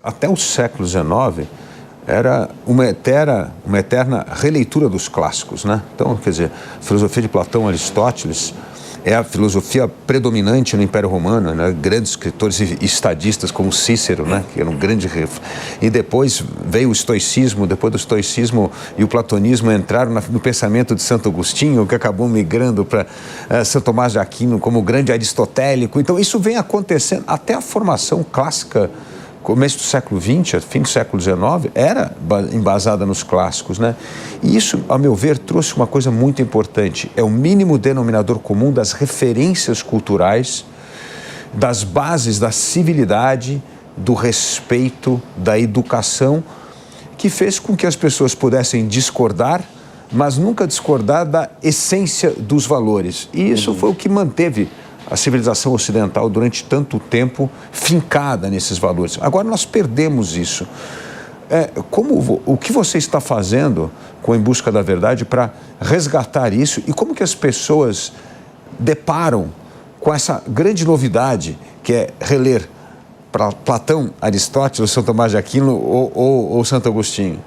até o século XIX, era uma eterna releitura dos clássicos, né? Então, quer dizer, a filosofia de Platão, Aristóteles é a filosofia predominante no Império Romano, né? Grandes escritores e estadistas como Cícero, né? Que era um grande... E depois veio o estoicismo, depois do estoicismo e o platonismo entraram no pensamento de Santo Agostinho, que acabou migrando para São Tomás de Aquino como grande aristotélico. Então, isso vem acontecendo até a formação clássica. Começo do século XX, fim do século XIX, era embasada nos clássicos, né? E isso, a meu ver, trouxe uma coisa muito importante. É o mínimo denominador comum das referências culturais, das bases da civilidade, do respeito, da educação, que fez com que as pessoas pudessem discordar, mas nunca discordar da essência dos valores. E isso foi o que manteve a civilização ocidental durante tanto tempo fincada nesses valores. Agora nós perdemos isso. O que você está fazendo com Em Busca da Verdade para resgatar isso e como que as pessoas deparam com essa grande novidade que é reler para Platão, Aristóteles, São Tomás de Aquino ou Santo Agostinho?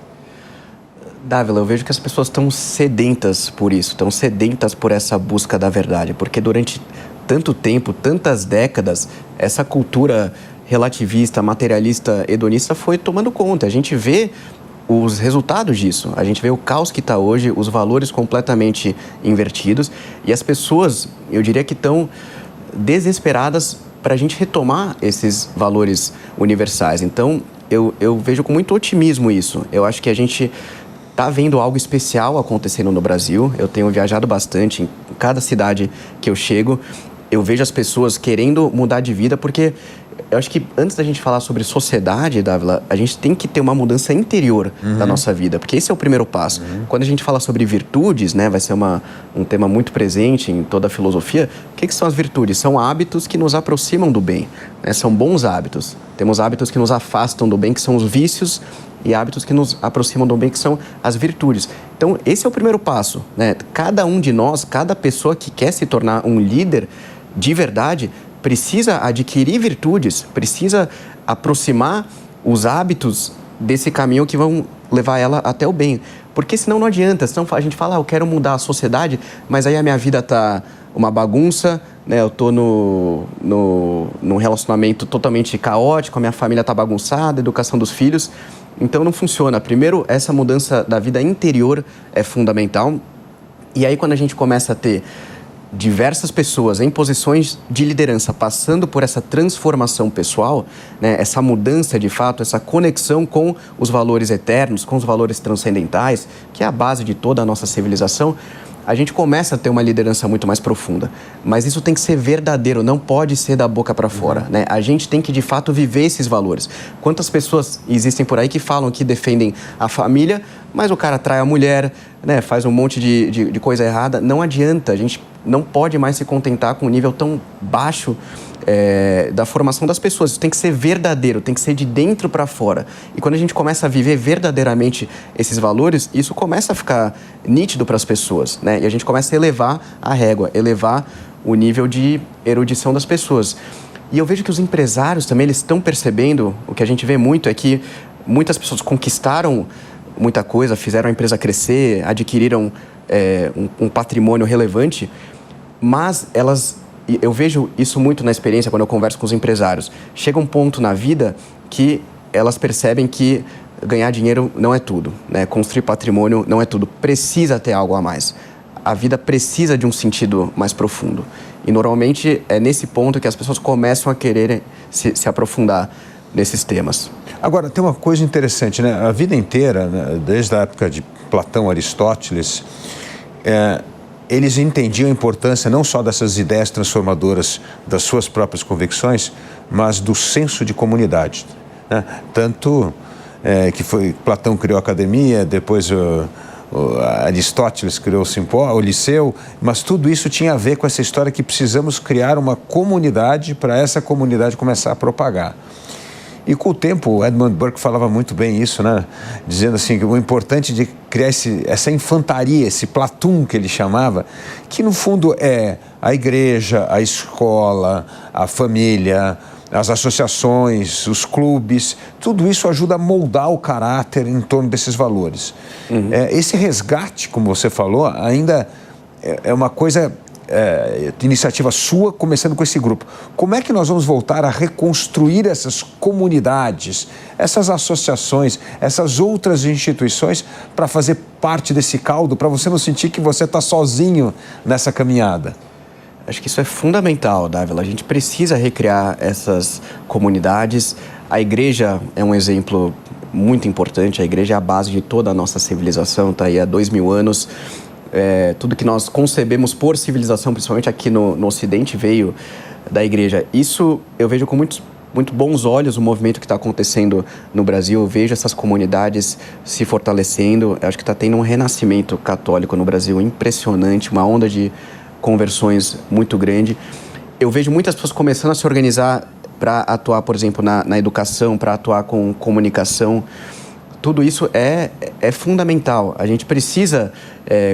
Dávila, eu vejo que as pessoas estão sedentas por isso, estão sedentas por essa busca da verdade, porque durante tanto tempo, tantas décadas, essa cultura relativista, materialista, hedonista foi tomando conta. A gente vê os resultados disso. A gente vê o caos que está hoje, os valores completamente invertidos e as pessoas, eu diria que estão desesperadas para a gente retomar esses valores universais. Então, eu vejo com muito otimismo isso. Eu acho que a gente está vendo algo especial acontecendo no Brasil. Eu tenho viajado bastante em cada cidade que eu chego. Eu vejo as pessoas querendo mudar de vida, porque eu acho que antes da gente falar sobre sociedade, Dávila, a gente tem que ter uma mudança interior da nossa vida, porque esse é o primeiro passo. Quando a gente fala sobre virtudes, né, vai ser um tema muito presente em toda a filosofia. O que são as virtudes? São hábitos que nos aproximam do bem, né? São bons hábitos. Temos hábitos que nos afastam do bem, que são os vícios, e hábitos que nos aproximam do bem, que são as virtudes. Então, esse é o primeiro passo, né? Cada um de nós, cada pessoa que quer se tornar um líder de verdade, precisa adquirir virtudes, precisa aproximar os hábitos desse caminho que vão levar ela até o bem. Porque senão não adianta, senão a gente fala, eu quero mudar a sociedade, mas aí a minha vida tá uma bagunça, né? Eu tô num relacionamento totalmente caótico, a minha família tá bagunçada, a educação dos filhos. Então não funciona. Primeiro, essa mudança da vida interior é fundamental. E aí quando a gente começa a ter diversas pessoas em posições de liderança passando por essa transformação pessoal, né, essa mudança de fato, essa conexão com os valores eternos, com os valores transcendentais, que é a base de toda a nossa civilização, a gente começa a ter uma liderança muito mais profunda. Mas isso tem que ser verdadeiro, não pode ser da boca para fora, né? A gente tem que, de fato, viver esses valores. Quantas pessoas existem por aí que falam que defendem a família, mas o cara trai a mulher, né, faz um monte de coisa errada. Não adianta, a gente não pode mais se contentar com um nível tão baixo da formação das pessoas. Isso tem que ser verdadeiro, tem que ser de dentro para fora. E quando a gente começa a viver verdadeiramente esses valores, isso começa a ficar nítido para as pessoas, né? E a gente começa a elevar a régua, elevar o nível de erudição das pessoas. E eu vejo que os empresários também, eles estão percebendo, o que a gente vê muito é que muitas pessoas conquistaram muita coisa, fizeram a empresa crescer, adquiriram um patrimônio relevante, mas eu vejo isso muito na experiência quando eu converso com os empresários. Chega um ponto na vida que elas percebem que ganhar dinheiro não é tudo, né? Construir patrimônio não é tudo. Precisa ter algo a mais. A vida precisa de um sentido mais profundo. E normalmente é nesse ponto que as pessoas começam a querer se aprofundar nesses temas. Agora, tem uma coisa interessante, né? A vida inteira, né, desde a época de Platão, Aristóteles, eles entendiam a importância não só dessas ideias transformadoras das suas próprias convicções, mas do senso de comunidade, né? Tanto que Platão criou a academia, depois Aristóteles criou o Liceu, mas tudo isso tinha a ver com essa história que precisamos criar uma comunidade para essa comunidade começar a propagar. E com o tempo, o Edmund Burke falava muito bem isso, né? Dizendo assim, que o importante de criar essa infantaria, esse platoon que ele chamava, que no fundo é a igreja, a escola, a família, as associações, os clubes, tudo isso ajuda a moldar o caráter em torno desses valores. Esse resgate, como você falou, ainda é uma coisa de iniciativa sua, começando com esse grupo. Como é que nós vamos voltar a reconstruir essas comunidades, essas associações, essas outras instituições para fazer parte desse caldo, para você não sentir que você está sozinho nessa caminhada? Acho que isso é fundamental, Dávila. A gente precisa recriar essas comunidades. A igreja é um exemplo muito importante. A igreja é a base de toda a nossa civilização, está aí há 2000 anos. Tudo que nós concebemos por civilização, principalmente aqui no Ocidente, veio da igreja. Isso eu vejo com muito bons olhos o movimento que está acontecendo no Brasil. Eu vejo essas comunidades se fortalecendo. Eu acho que está tendo um renascimento católico no Brasil impressionante, uma onda de conversões muito grande. Eu vejo muitas pessoas começando a se organizar para atuar, por exemplo, na educação, para atuar com comunicação. Tudo isso é fundamental. A gente precisa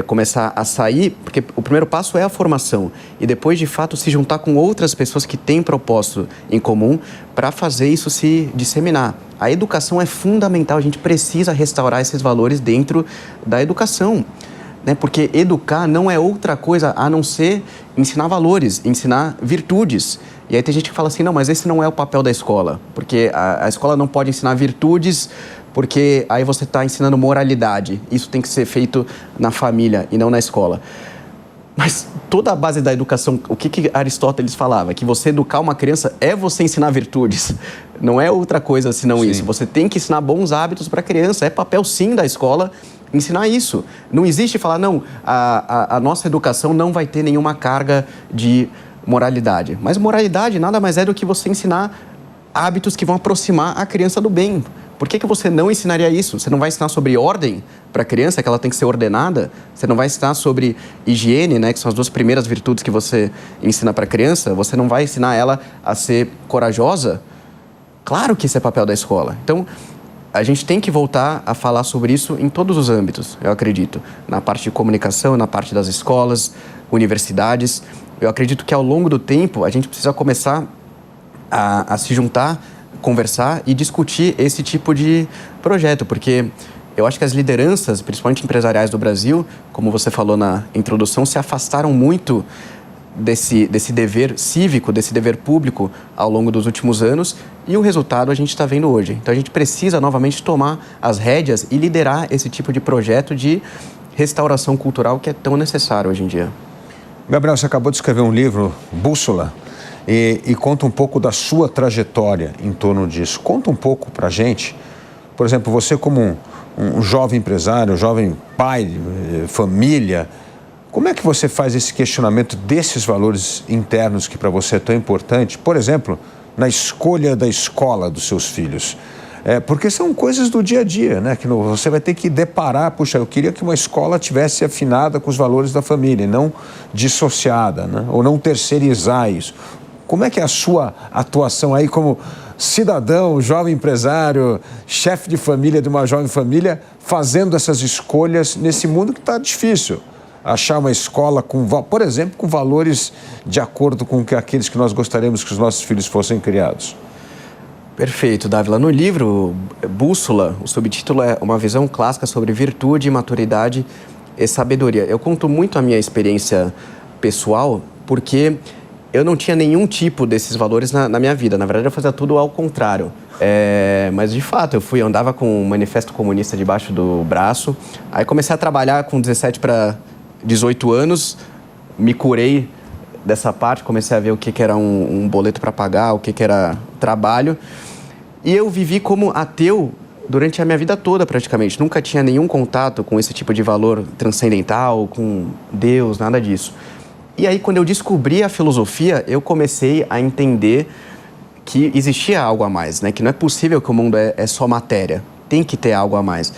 começar a sair, porque o primeiro passo é a formação. E depois, de fato, se juntar com outras pessoas que têm propósito em comum para fazer isso se disseminar. A educação é fundamental. A gente precisa restaurar esses valores dentro da educação. Porque educar não é outra coisa a não ser ensinar valores, ensinar virtudes. E aí tem gente que fala assim, não, mas esse não é o papel da escola, porque a escola não pode ensinar virtudes, porque aí você está ensinando moralidade. Isso tem que ser feito na família e não na escola. Mas toda a base da educação, o que Aristóteles falava? Que você educar uma criança é você ensinar virtudes. Não é outra coisa senão isso. Você tem que ensinar bons hábitos para a criança. É papel, sim, da escola ensinar isso. Não existe falar, não, a nossa educação não vai ter nenhuma carga de moralidade. Mas moralidade nada mais é do que você ensinar hábitos que vão aproximar a criança do bem. Por que você não ensinaria isso? Você não vai ensinar sobre ordem para a criança, que ela tem que ser ordenada? Você não vai ensinar sobre higiene, que são as duas primeiras virtudes que você ensina para a criança? Você não vai ensinar ela a ser corajosa? Claro que isso é papel da escola. Então, a gente tem que voltar a falar sobre isso em todos os âmbitos, eu acredito. Na parte de comunicação, na parte das escolas, universidades. Eu acredito que ao longo do tempo a gente precisa começar a se juntar, conversar e discutir esse tipo de projeto, porque eu acho que as lideranças, principalmente empresariais do Brasil, como você falou na introdução, se afastaram muito desse dever cívico, desse dever público ao longo dos últimos anos, e o resultado a gente está vendo hoje. Então a gente precisa novamente tomar as rédeas e liderar esse tipo de projeto de restauração cultural que é tão necessário hoje em dia. Gabriel, você acabou de escrever um livro, Bússola, e conta um pouco da sua trajetória em torno disso. Conta um pouco para a gente, por exemplo, você como um jovem empresário, um jovem pai, família, como é que você faz esse questionamento desses valores internos que para você é tão importante, por exemplo, na escolha da escola dos seus filhos? Porque são coisas do dia a dia, que você vai ter que deparar, puxa, eu queria que uma escola tivesse afinada com os valores da família, e não dissociada, ou não terceirizar isso. Como é que é a sua atuação aí como cidadão, jovem empresário, chefe de família de uma jovem família, fazendo essas escolhas nesse mundo que está difícil? Achar uma escola, por exemplo, com valores de acordo com aqueles que nós gostaríamos que os nossos filhos fossem criados. Perfeito, Dávila. No livro Bússola, o subtítulo é uma visão clássica sobre virtude, maturidade e sabedoria. Eu conto muito a minha experiência pessoal, porque eu não tinha nenhum tipo desses valores na minha vida. Na verdade, eu fazia tudo ao contrário. Mas, de fato, eu andava com um manifesto comunista debaixo do braço. Aí comecei a trabalhar com 17 para 18 anos, me curei dessa parte, comecei a ver o que era um boleto para pagar, o que era trabalho. E eu vivi como ateu durante a minha vida toda, praticamente. Nunca tinha nenhum contato com esse tipo de valor transcendental, com Deus, nada disso. E aí, quando eu descobri a filosofia, eu comecei a entender que existia algo a mais, que não é possível que o mundo é só matéria, tem que ter algo a mais.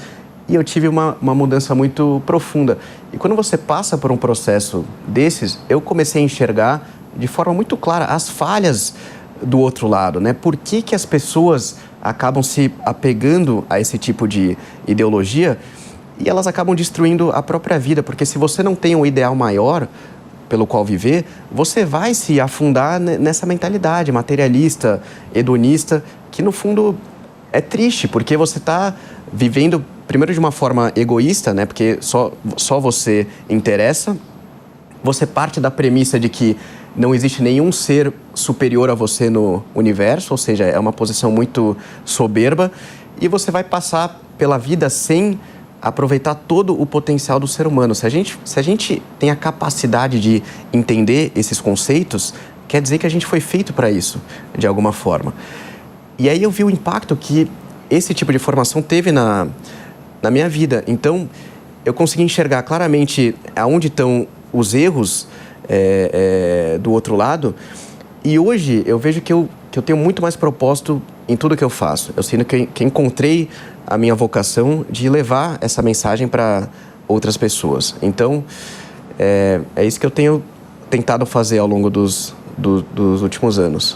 E eu tive uma mudança muito profunda. E quando você passa por um processo desses, eu comecei a enxergar de forma muito clara as falhas do outro lado, Por que as pessoas acabam se apegando a esse tipo de ideologia e elas acabam destruindo a própria vida? Porque se você não tem um ideal maior, pelo qual viver, você vai se afundar nessa mentalidade materialista, hedonista, que no fundo é triste, porque você está vivendo, primeiro, de uma forma egoísta, né? Porque só você interessa. Você parte da premissa de que não existe nenhum ser superior a você no universo, ou seja, é uma posição muito soberba, e você vai passar pela vida sem aproveitar todo o potencial do ser humano. Se a gente tem a capacidade de entender esses conceitos, quer dizer que a gente foi feito para isso, de alguma forma. E aí eu vi o impacto que esse tipo de formação teve na minha vida. Então, eu consegui enxergar claramente aonde estão os erros do outro lado. E hoje eu vejo que eu tenho muito mais propósito em tudo que eu faço. Eu sinto que encontrei a minha vocação de levar essa mensagem para outras pessoas. Então, é isso que eu tenho tentado fazer ao longo dos últimos anos.